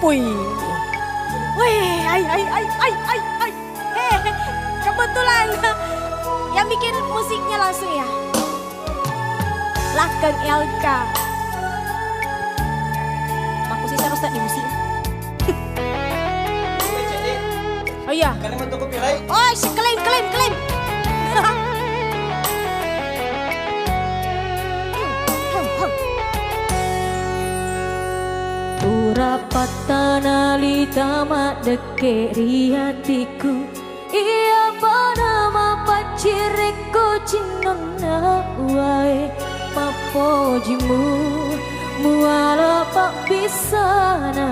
Wih. Wih, ay. Kebetulan yang bikin musiknya langsung ya. Lakang LK. Aku sih harus tak di musik. Oh iya. Kalimat toko pilai. Oh, klaim. Urapatana litama deke hatiku. Ia pada mapacireko cinona wae mapojimu muara pak bisana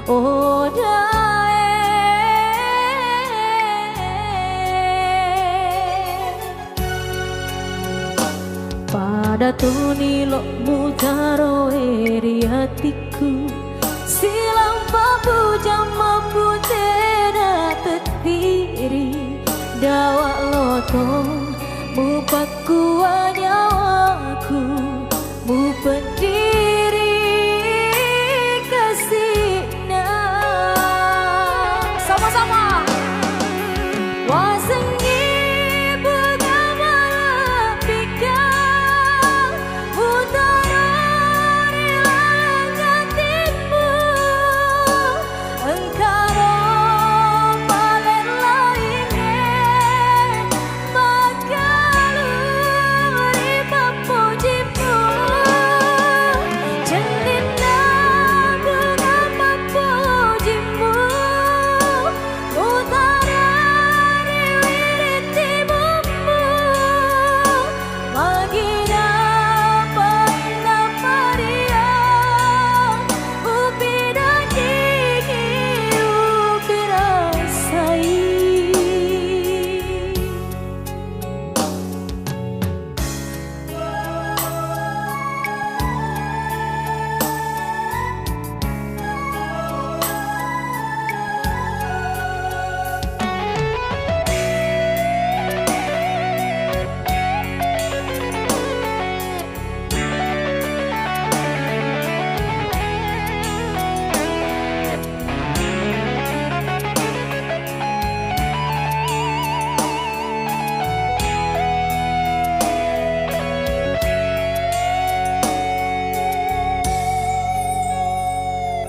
odae pada tunilok mutaro eri hatiku silang babu jama putera tetiri dawak lotong mu pakuan nyawaku mu pendiri kasihna Sama-sama. wasengi bugama pikang utarori langatimu engkaro palen lainnya makaluri papujimu jenina bunga papujimu utarori wiritimu magina paina paria upida digi upirasai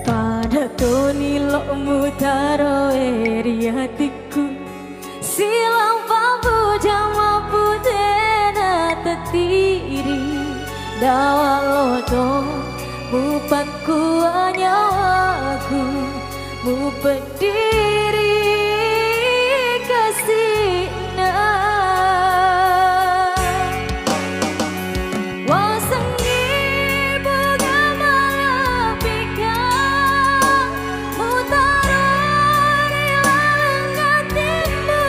pada tunilok mutaro eri hatiku silang bambu jama putena tetiri dawa lotong mu pakuan nyawaku mu pendiri kasihna wasengi bugama pikang utarori langatimu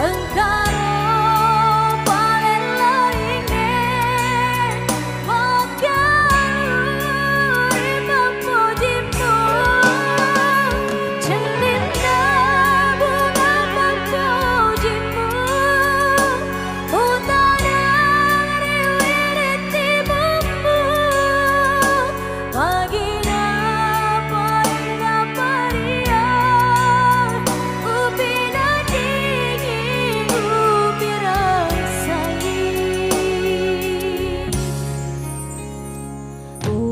engkaro palen lainnya makaluri papujimu jenina bunga papujimu utarori wiritimu magina paina paria upina digi upirasai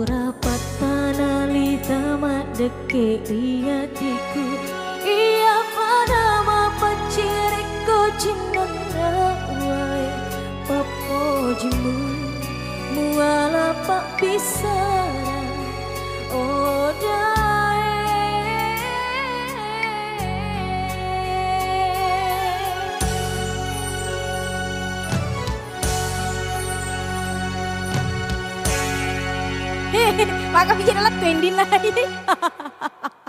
urapatana litama deke hatiku ia pada mapacireko cinona wae papojimu muala pak pisana odae Maka bikin alat 29.